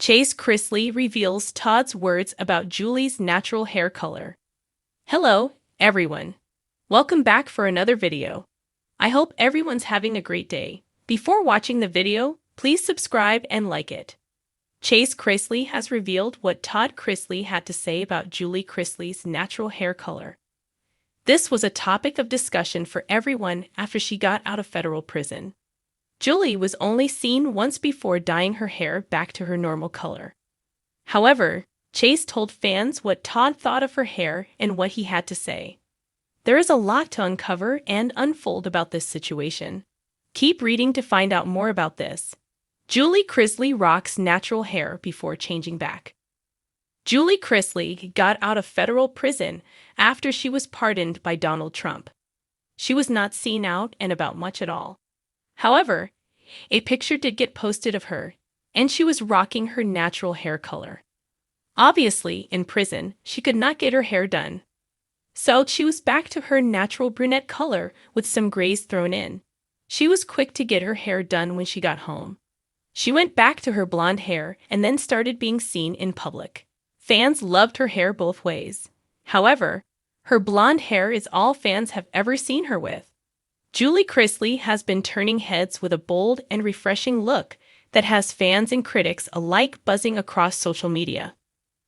Chrisley reveals Todd's words about Julie's natural hair color. Hello, everyone. Welcome back for another video. I hope everyone's having a great day. Before watching the video, please subscribe and like it. Chrisley has revealed what Todd Chrisley had to say about Julie Chrisley's natural hair color. This was a topic of discussion for everyone after she got out of federal prison. Julie was only seen once before dyeing her hair back to her normal color. However, Chase told fans what Todd thought of her hair and what he had to say. There is a lot to uncover and unfold about this situation. Keep reading to find out more about this. Julie Chrisley rocks natural hair before changing back. Julie Chrisley got out of federal prison after she was pardoned by Donald Trump. She was not seen out and about much at all. However, a picture did get posted of her, and she was rocking her natural hair color. Obviously, in prison, she could not get her hair done. So she was back to her natural brunette color with some grays thrown in. She was quick to get her hair done when she got home. She went back to her blonde hair and then started being seen in public. Fans loved her hair both ways. However, her blonde hair is all fans have ever seen her with. Julie Chrisley has been turning heads with a bold and refreshing look that has fans and critics alike buzzing across social media.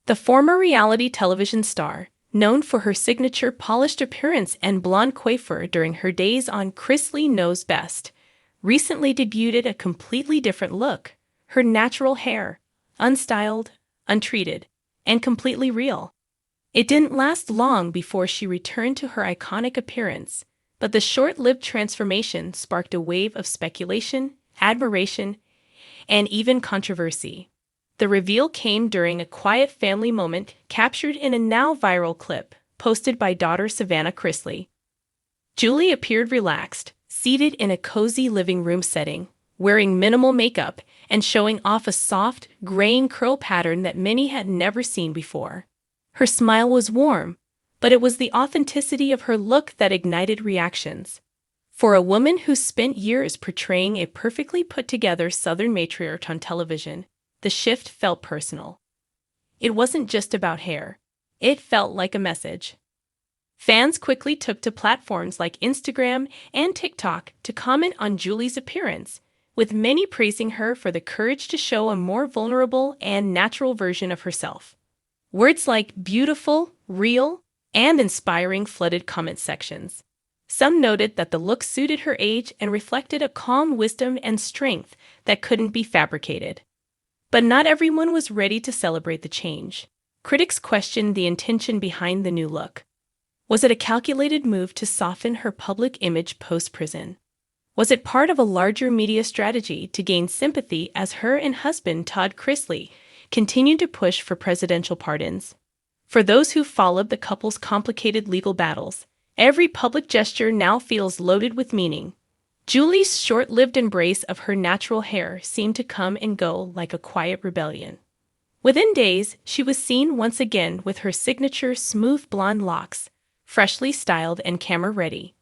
The former reality television star, known for her signature polished appearance and blonde coiffure during her days on Chrisley Knows Best, recently debuted a completely different look, her natural hair, unstyled, untreated, and completely real. It didn't last long before she returned to her iconic appearance, but the short-lived transformation sparked a wave of speculation, admiration, and even controversy. The reveal came during a quiet family moment captured in a now viral clip posted by daughter Savannah Chrisley. Julie appeared relaxed, seated in a cozy living room setting, wearing minimal makeup and showing off a soft, graying curl pattern that many had never seen before. Her smile was warm, but it was the authenticity of her look that ignited reactions. For a woman who spent years portraying a perfectly put-together Southern matriarch on television, the shift felt personal. It wasn't just about hair. It felt like a message. Fans quickly took to platforms like Instagram and TikTok to comment on Julie's appearance, with many praising her for the courage to show a more vulnerable and natural version of herself. Words like beautiful, real, and inspiring flooded comment sections. Some noted that the look suited her age and reflected a calm wisdom and strength that couldn't be fabricated. But not everyone was ready to celebrate the change. Critics questioned the intention behind the new look. Was it a calculated move to soften her public image post-prison? Was it part of a larger media strategy to gain sympathy as her and husband Todd Chrisley continued to push for presidential pardons? For those who followed the couple's complicated legal battles, every public gesture now feels loaded with meaning. Julie's short-lived embrace of her natural hair seemed to come and go like a quiet rebellion. Within days, she was seen once again with her signature smooth blonde locks, freshly styled and camera-ready.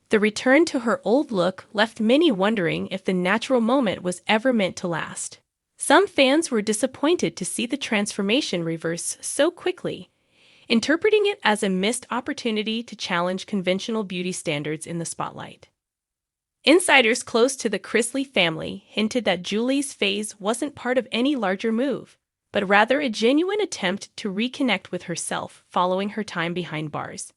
The return to her old look left many wondering if the natural moment was ever meant to last. Some fans were disappointed to see the transformation reverse so quickly, interpreting it as a missed opportunity to challenge conventional beauty standards in the spotlight. Insiders close to the Chrisley family hinted that Julie's phase wasn't part of any larger move, but rather a genuine attempt to reconnect with herself following her time behind bars.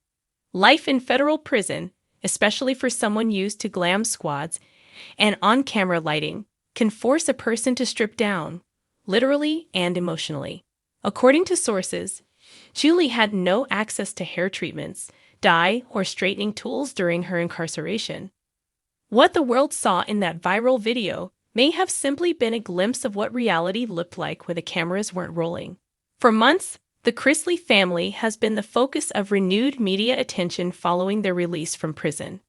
Life in federal prison, especially for someone used to glam squads and on-camera lighting, can force a person to strip down, literally and emotionally. According to sources, Julie had no access to hair treatments, dye, or straightening tools during her incarceration. What the world saw in that viral video may have simply been a glimpse of what reality looked like when the cameras weren't rolling. For months, the Chrisley family has been the focus of renewed media attention following their release from prison.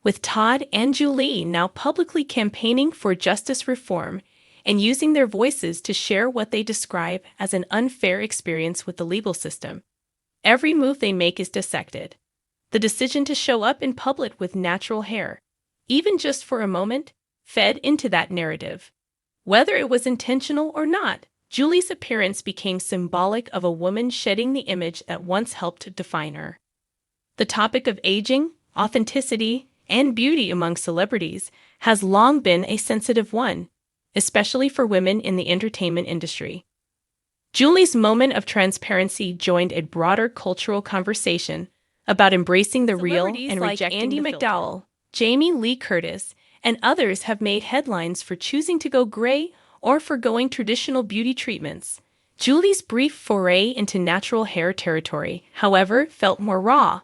With Todd and Julie now publicly campaigning for justice reform and using their voices to share what they describe as an unfair experience with the legal system, every move they make is dissected. The decision to show up in public with natural hair, even just for a moment, fed into that narrative. Whether it was intentional or not, Julie's appearance became symbolic of a woman shedding the image that once helped define her. The topic of aging, authenticity, and beauty among celebrities has long been a sensitive one, especially for women in the entertainment industry. Julie's moment of transparency joined a broader cultural conversation about embracing the real and rejecting Andy the filter. McDowell, Jamie Lee Curtis, and others have made headlines for choosing to go gray or forgoing traditional beauty treatments. Julie's brief foray into natural hair territory, however, felt more raw,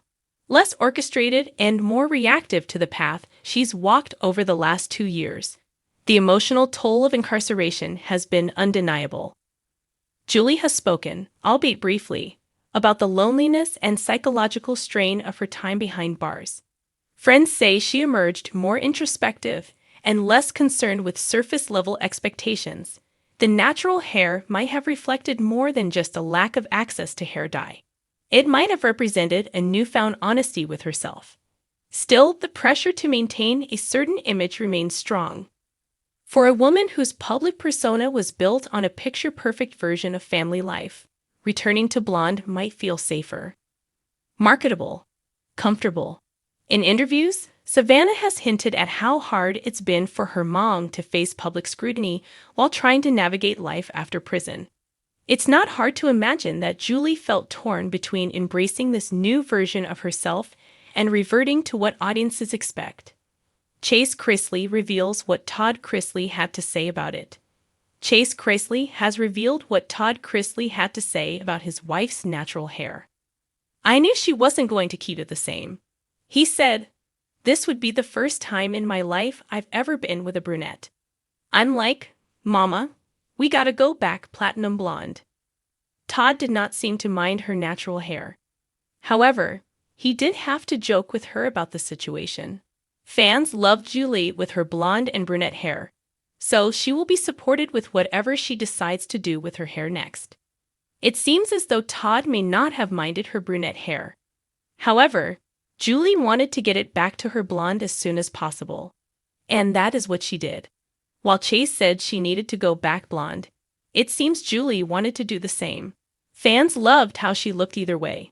less orchestrated, and more reactive to the path she's walked over the last 2 years. The emotional toll of incarceration has been undeniable. Julie has spoken, albeit briefly, about the loneliness and psychological strain of her time behind bars. Friends say she emerged more introspective and less concerned with surface-level expectations. The natural hair might have reflected more than just a lack of access to hair dye. It might have represented a newfound honesty with herself. Still, the pressure to maintain a certain image remains strong. For a woman whose public persona was built on a picture-perfect version of family life, returning to blonde might feel safer, marketable, comfortable. In interviews, Savannah has hinted at how hard it's been for her mom to face public scrutiny while trying to navigate life after prison. It's not hard to imagine that Julie felt torn between embracing this new version of herself and reverting to what audiences expect. Chrisley reveals what Todd Chrisley had to say about it. Chrisley has revealed what Todd Chrisley had to say about his wife's natural hair. "I knew she wasn't going to keep it the same," he said. "This would be the first time in my life I've ever been with a brunette. I'm like, Mama, we gotta go back platinum blonde." Todd did not seem to mind her natural hair. However, he did have to joke with her about the situation. Fans loved Julie with her blonde and brunette hair, so she will be supported with whatever she decides to do with her hair next. It seems as though Todd may not have minded her brunette hair. However, Julie wanted to get it back to her blonde as soon as possible, and that is what she did. While Chase said she needed to go back blonde, it seems Julie wanted to do the same. Fans loved how she looked either way.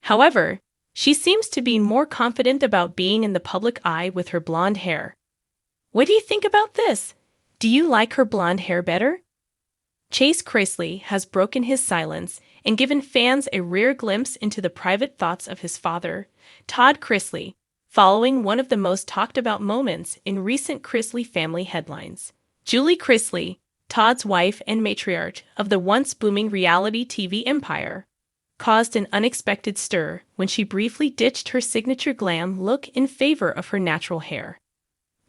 However, she seems to be more confident about being in the public eye with her blonde hair. What do you think about this? Do you like her blonde hair better? Chrisley has broken his silence and given fans a rare glimpse into the private thoughts of his father, Todd Chrisley, following one of the most talked about moments in recent Chrisley family headlines. Julie Chrisley, Todd's wife and matriarch of the once booming reality TV empire, caused an unexpected stir when she briefly ditched her signature glam look in favor of her natural hair.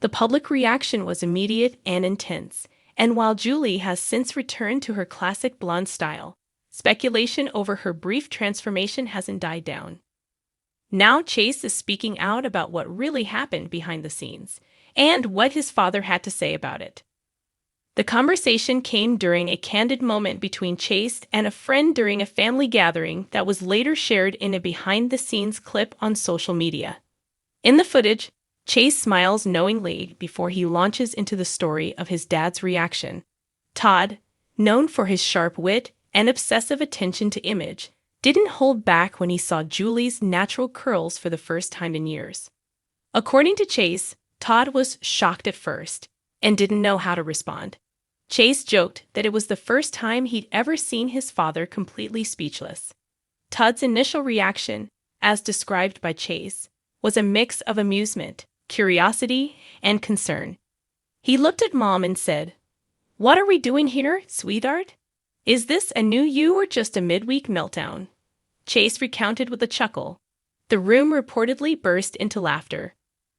The public reaction was immediate and intense, and while Julie has since returned to her classic blonde style, speculation over her brief transformation hasn't died down. Now Chase is speaking out about what really happened behind the scenes and what his father had to say about it. The conversation came during a candid moment between Chase and a friend during a family gathering that was later shared in a behind-the-scenes clip on social media. In the footage, Chase smiles knowingly before he launches into the story of his dad's reaction. Todd, known for his sharp wit and obsessive attention to image, didn't hold back when he saw Julie's natural curls for the first time in years. According to Chase, Todd was shocked at first and didn't know how to respond. Chase joked that it was the first time he'd ever seen his father completely speechless. Todd's initial reaction, as described by Chase, was a mix of amusement, curiosity, and concern. He looked at Mom and said, "What are we doing here, sweetheart? Is this a new you or just a midweek meltdown?" Chase recounted with a chuckle. The room reportedly burst into laughter.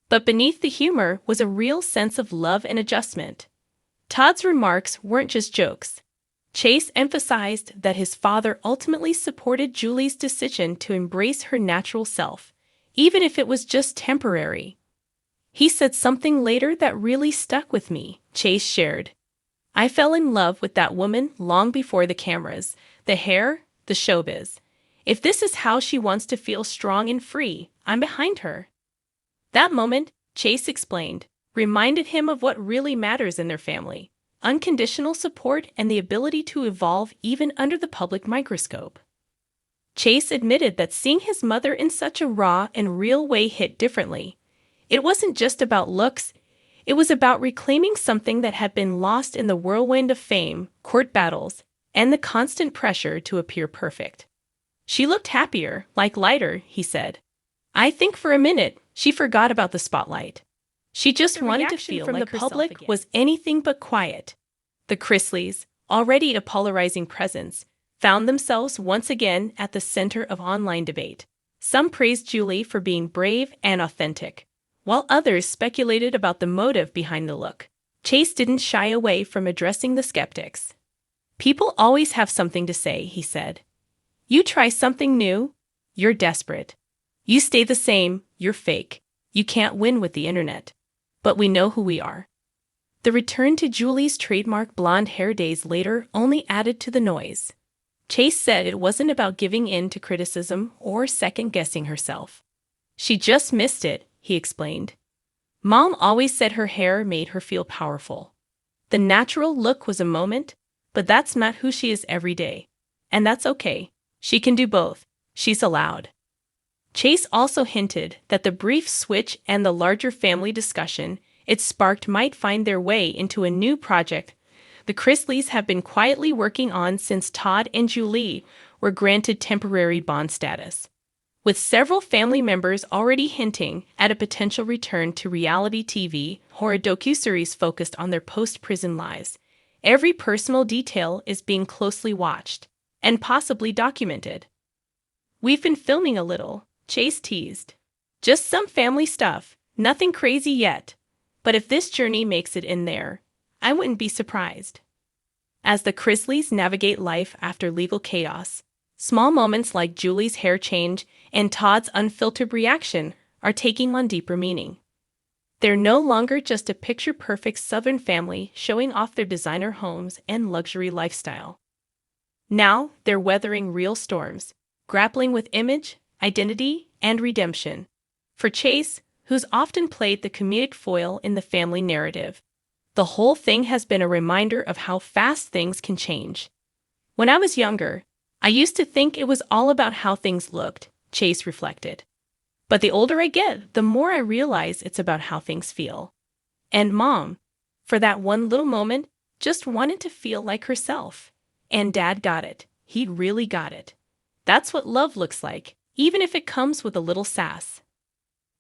But beneath the humor was a real sense of love and adjustment. Todd's remarks weren't just jokes. Chase emphasized that his father ultimately supported Julie's decision to embrace her natural self, even if it was just temporary. "He said something later that really stuck with me," Chase shared. "I fell in love with that woman long before the cameras, the hair, the showbiz. If this is how she wants to feel strong and free, I'm behind her." That moment, Chase explained, reminded him of what really matters in their family: unconditional support, and the ability to evolve even under the public microscope. Chase admitted that seeing his mother in such a raw and real way hit differently. It wasn't just about looks, it was about reclaiming something that had been lost in the whirlwind of fame, court battles, and the constant pressure to appear perfect. She looked happier, like lighter, he said. I think for a minute, she forgot about the spotlight. She just wanted to feel like the public was anything but quiet. The Chrisleys, already a polarizing presence, found themselves once again at the center of online debate. Some praised Julie for being brave and authentic, while others speculated about the motive behind the look. Chase didn't shy away from addressing the skeptics. People always have something to say, he said. You try something new, you're desperate. You stay the same, you're fake. You can't win with the internet. But we know who we are. The return to Julie's trademark blonde hair days later only added to the noise. Chase said it wasn't about giving in to criticism or second-guessing herself. She just missed it, he explained. Mom always said her hair made her feel powerful. The natural look was a moment, but that's not who she is every day. And that's okay. She can do both. She's allowed. Chase also hinted that the brief switch and the larger family discussion it sparked might find their way into a new project the Chrisleys have been quietly working on since Todd and Julie were granted temporary bond status. With several family members already hinting at a potential return to reality TV or a docuseries focused on their post-prison lives, every personal detail is being closely watched and possibly documented. We've been filming a little, Chase teased. Just some family stuff, nothing crazy yet. But if this journey makes it in there, I wouldn't be surprised. As the Chrisleys navigate life after legal chaos, small moments like Julie's hair change and Todd's unfiltered reaction are taking on deeper meaning. They're no longer just a picture-perfect Southern family showing off their designer homes and luxury lifestyle. Now they're weathering real storms, grappling with image, identity, and redemption. For Chase, who's often played the comedic foil in the family narrative, the whole thing has been a reminder of how fast things can change. When I was younger, I used to think it was all about how things looked, Chase reflected. But the older I get, the more I realize it's about how things feel. And Mom, for that one little moment, just wanted to feel like herself. And Dad got it. He really got it. That's what love looks like, even if it comes with a little sass.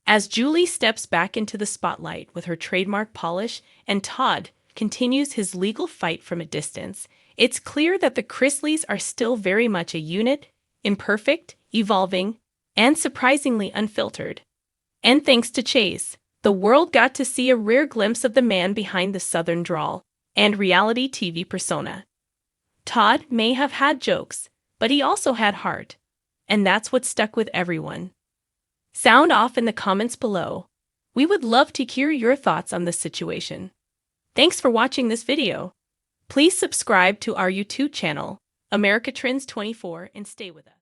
As Julie steps back into the spotlight with her trademark polish and Todd continues his legal fight from a distance, it's clear that the Chrisleys are still very much a unit, imperfect, evolving, and surprisingly unfiltered. And thanks to Chase, the world got to see a rare glimpse of the man behind the Southern drawl and reality TV persona. Todd may have had jokes, but he also had heart, and that's what stuck with everyone. Sound off in the comments below. We would love to hear your thoughts on this situation. Thanks for watching this video. Please subscribe to our YouTube channel, America Trends 24, and stay with us.